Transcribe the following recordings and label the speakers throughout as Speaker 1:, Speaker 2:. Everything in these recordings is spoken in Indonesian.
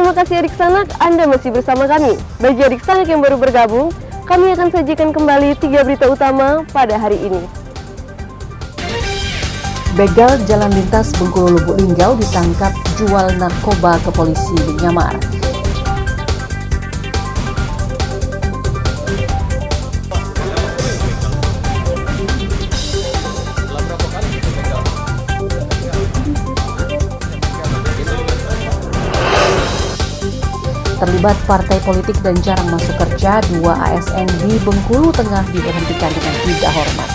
Speaker 1: Terima kasih adik sanak, Anda masih bersama kami. Bagi adik sanak yang baru bergabung, kami akan sajikan kembali 3 berita utama pada hari ini.
Speaker 2: Begal jalan lintas Bengkulu Lubuk Linggau ditangkap jual narkoba ke polisi Myanmar. Terlibat partai politik dan jarang masuk kerja, 2 ASN di Bengkulu Tengah diberhentikan dengan tidak hormat.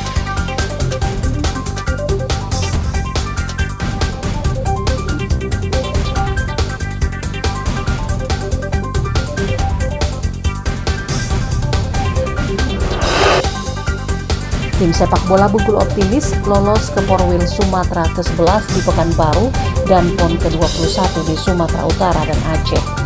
Speaker 2: Tim sepak bola Bengkulu Optimis lolos ke Porwil Sumatera ke-11 di Pekanbaru dan PON ke-21 di Sumatera Utara dan Aceh.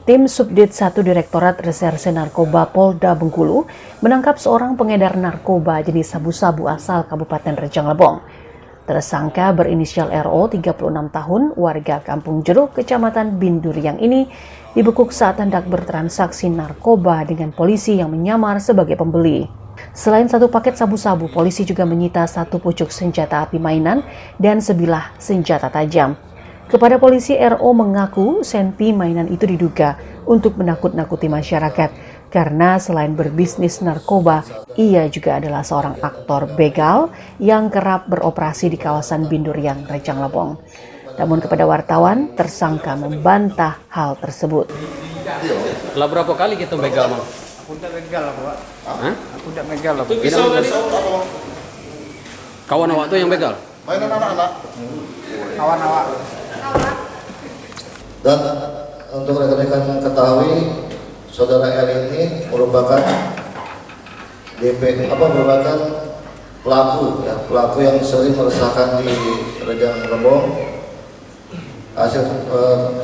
Speaker 2: Tim Subdit 1 Direktorat Reserse Narkoba Polda Bengkulu menangkap seorang pengedar narkoba jenis sabu-sabu asal Kabupaten Rejang Lebong. Tersangka berinisial RO, 36 tahun, warga Kampung Jeruk, Kecamatan Binduriang ini dibekuk saat hendak bertransaksi narkoba dengan polisi yang menyamar sebagai pembeli. Selain 1 paket sabu-sabu, polisi juga menyita 1 pucuk senjata api mainan dan sebilah senjata tajam. Kepada polisi, RO mengaku senpi mainan itu diduga untuk menakut-nakuti masyarakat karena selain berbisnis narkoba, ia juga adalah seorang aktor begal yang kerap beroperasi di kawasan Binduriang, Rejang Lebong. Namun kepada wartawan, tersangka membantah hal tersebut.
Speaker 3: Lah berapa kali kita begal, Bang?
Speaker 4: Aku tidak begal lah, Pak.
Speaker 3: Hah?
Speaker 4: Aku tidak begal lah, Pak.
Speaker 3: Kawan awak tuh yang begal?
Speaker 4: Mainan anak-anak. Kawan-kawan.
Speaker 5: Dan untuk rekan-rekan ketahui, saudara R ini merupakan merupakan pelaku yang sering meresahkan di Rejang Lebong.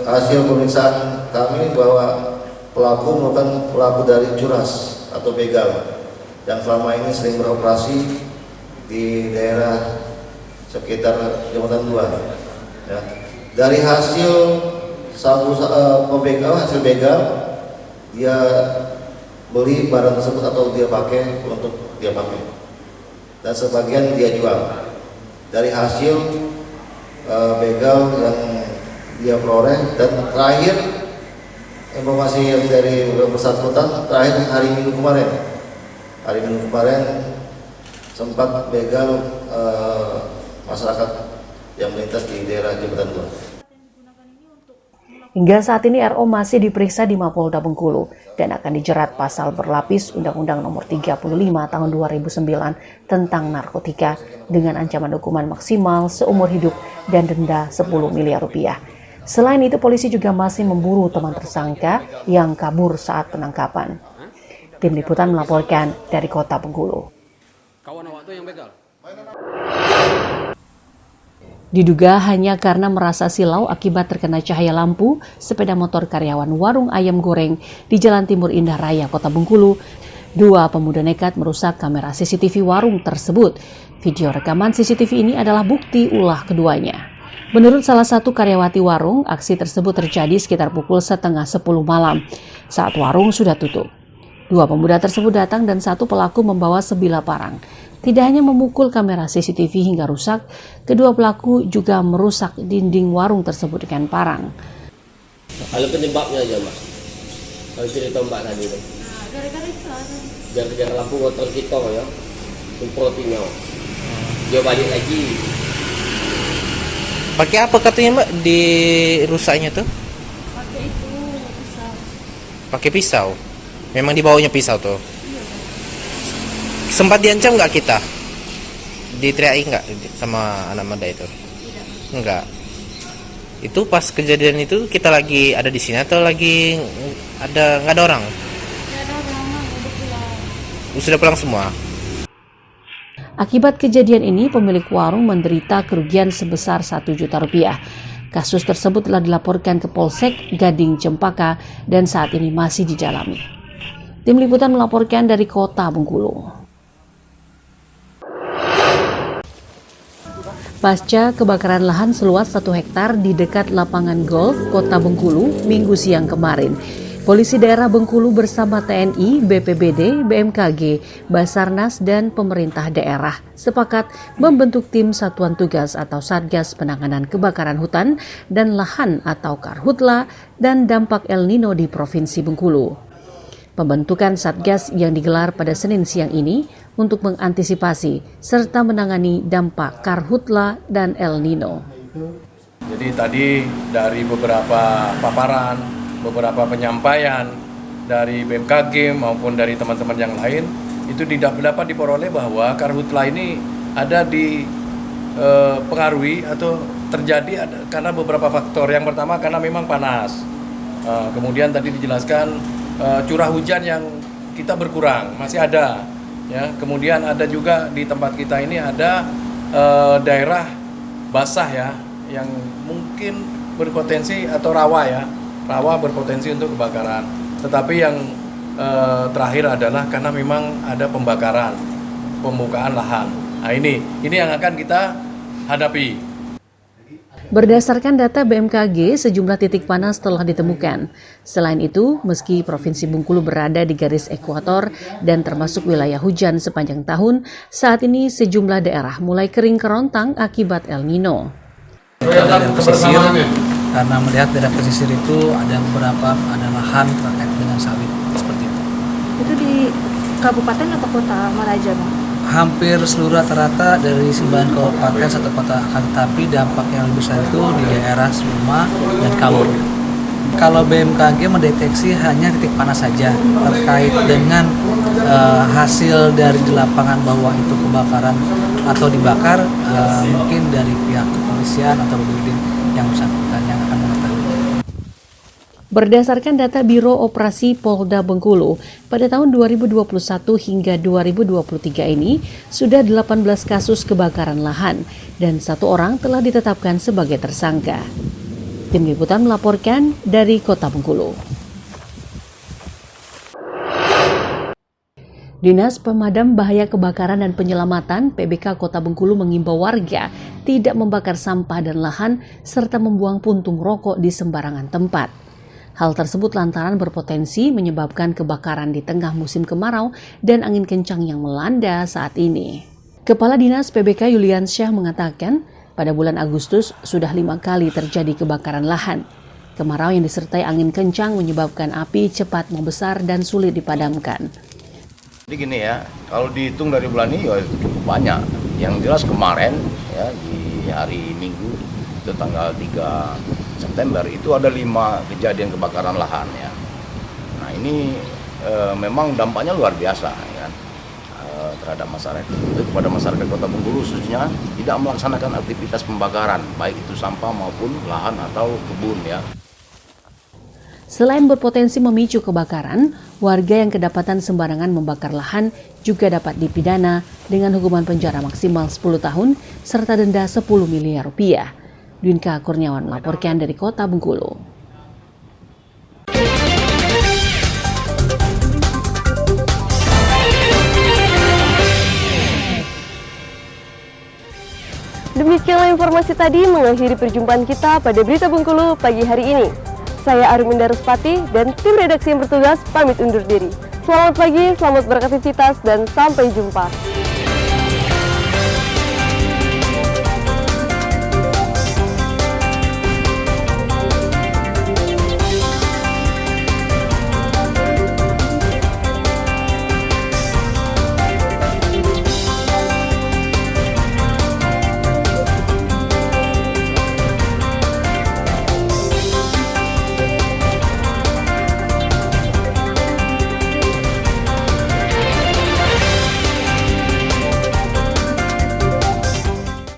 Speaker 5: Hasil pemeriksaan kami bahwa pelaku merupakan pelaku dari curas atau begal yang selama ini sering beroperasi di daerah sekitar Jembatan 2. Ya. Dari hasil hasil begal, dia beli barang tersebut atau dia pakai untuk dia pakai, dan sebagian dia jual. Dari hasil begal yang dia peroleh, dan terakhir informasi yang dari bersangkutan terakhir hari Minggu kemarin sempat begal masyarakat yang melintas di daerah Jembatan 2.
Speaker 2: Hingga saat ini RO masih diperiksa di Mapolda Bengkulu dan akan dijerat pasal berlapis Undang-Undang Nomor 35 Tahun 2009 tentang narkotika dengan ancaman hukuman maksimal seumur hidup dan denda 10 miliar rupiah. Selain itu, polisi juga masih memburu teman tersangka yang kabur saat penangkapan. Tim Liputan melaporkan dari Kota Bengkulu.
Speaker 3: Kawan awak tuh yang begal?
Speaker 2: Diduga hanya karena merasa silau akibat terkena cahaya lampu sepeda motor karyawan warung ayam goreng di Jalan Timur Indah Raya, Kota Bengkulu, 2 pemuda nekat merusak kamera CCTV warung tersebut. Video rekaman CCTV ini adalah bukti ulah keduanya. Menurut salah satu karyawati warung, aksi tersebut terjadi sekitar pukul 9:30 malam saat warung sudah tutup. 2 pemuda tersebut datang dan 1 pelaku membawa sebilah parang. Tidak hanya memukul kamera CCTV hingga rusak, kedua pelaku juga merusak dinding warung tersebut dengan parang.
Speaker 6: Kalau penyebabnya aja, Mbak. Kalau cerita Mbak tadi tuh.
Speaker 7: Gara-gara itu
Speaker 6: Gara-gara lampu motor kita ya. Semprotinya. Dia balik lagi.
Speaker 8: Pakai apa katanya, Mbak, di rusaknya tuh?
Speaker 7: pakai itu pisau.
Speaker 8: Pakai pisau. Memang dibawanya pisau tuh. Sempat diancam nggak kita? Diteriaki nggak sama anak muda itu?
Speaker 7: Tidak.
Speaker 8: Enggak. Itu pas kejadian itu kita lagi ada di sini atau lagi nggak ada orang?
Speaker 7: Tidak ada orang, udah pulang.
Speaker 8: Sudah pulang semua.
Speaker 2: Akibat kejadian ini, pemilik warung menderita kerugian sebesar Rp1 juta. Kasus tersebut telah dilaporkan ke Polsek Gading Cempaka dan saat ini masih didalami. Tim liputan melaporkan dari Kota Bengkulu. Pasca kebakaran lahan seluas 1 hektar di dekat lapangan golf Kota Bengkulu Minggu siang kemarin, Polisi Daerah Bengkulu bersama TNI, BPBD, BMKG, Basarnas, dan pemerintah daerah sepakat membentuk tim Satuan Tugas atau Satgas Penanganan Kebakaran Hutan dan Lahan atau Karhutla dan dampak El Nino di Provinsi Bengkulu. Pembentukan Satgas yang digelar pada Senin siang ini untuk mengantisipasi serta menangani dampak Karhutla dan El Nino.
Speaker 9: Jadi tadi dari beberapa paparan, beberapa penyampaian dari BMKG maupun dari teman-teman yang lain, itu tidak dapat diperoleh bahwa Karhutla ini ada pengaruhi atau terjadi karena beberapa faktor. Yang pertama karena memang panas. Kemudian tadi dijelaskan curah hujan yang kita berkurang, masih ada. Ya, kemudian ada juga di tempat kita ini ada daerah basah ya, yang mungkin berpotensi atau rawa ya, rawa berpotensi untuk kebakaran. Tetapi yang terakhir adalah karena memang ada pembakaran, pembukaan lahan. Nah ini yang akan kita hadapi.
Speaker 2: Berdasarkan data BMKG, sejumlah titik panas telah ditemukan. Selain itu, meski Provinsi Bengkulu berada di garis ekuator dan termasuk wilayah hujan sepanjang tahun, saat ini sejumlah daerah mulai kering kerontang akibat El Nino.
Speaker 10: Daerah pesisir, karena melihat daerah pesisir itu ada lahan terkait dengan sawit seperti itu.
Speaker 7: Itu di kabupaten atau kota Maraja, Bang?
Speaker 10: Hampir seluruh rata-rata dari 9 kabupaten satu kota, tetapi dampak yang lebih besar itu di daerah Suma dan Kaur. Kalau BMKG mendeteksi hanya titik panas saja terkait dengan hasil dari di lapangan bahwa itu kebakaran atau dibakar, mungkin dari pihak kepolisian atau BPBD yang bersangkutan yang akan mengetahui.
Speaker 2: Berdasarkan data Biro Operasi Polda Bengkulu, pada tahun 2021 hingga 2023 ini sudah 18 kasus kebakaran lahan dan 1 orang telah ditetapkan sebagai tersangka. Tim liputan melaporkan dari Kota Bengkulu. Dinas Pemadam Bahaya Kebakaran dan Penyelamatan PBK Kota Bengkulu mengimbau warga tidak membakar sampah dan lahan serta membuang puntung rokok di sembarangan tempat. Hal tersebut lantaran berpotensi menyebabkan kebakaran di tengah musim kemarau dan angin kencang yang melanda saat ini. Kepala Dinas PBK Yuliansyah mengatakan, pada bulan Agustus sudah 5 kali terjadi kebakaran lahan. Kemarau yang disertai angin kencang menyebabkan api cepat membesar dan sulit dipadamkan.
Speaker 11: Jadi gini ya, kalau dihitung dari bulan ini ya cukup banyak. Yang jelas kemarin ya di hari Minggu itu tanggal 3 September itu ada 5 kejadian kebakaran lahan ya. Nah ini memang dampaknya luar biasa ya, terhadap masyarakat. Itu kepada masyarakat Kota Bengkulu khususnya tidak melaksanakan aktivitas pembakaran baik itu sampah maupun lahan atau kebun ya.
Speaker 2: Selain berpotensi memicu kebakaran, warga yang kedapatan sembarangan membakar lahan juga dapat dipidana dengan hukuman penjara maksimal 10 tahun serta denda 10 miliar rupiah. Dwinka Kurniawan melaporkan dari Kota Bengkulu.
Speaker 1: Demikianlah informasi tadi mengakhiri perjumpaan kita pada Berita Bengkulu pagi hari ini. Saya Arminda Ruspati dan tim redaksi yang bertugas pamit undur diri. Selamat pagi, selamat beraktivitas, dan sampai jumpa.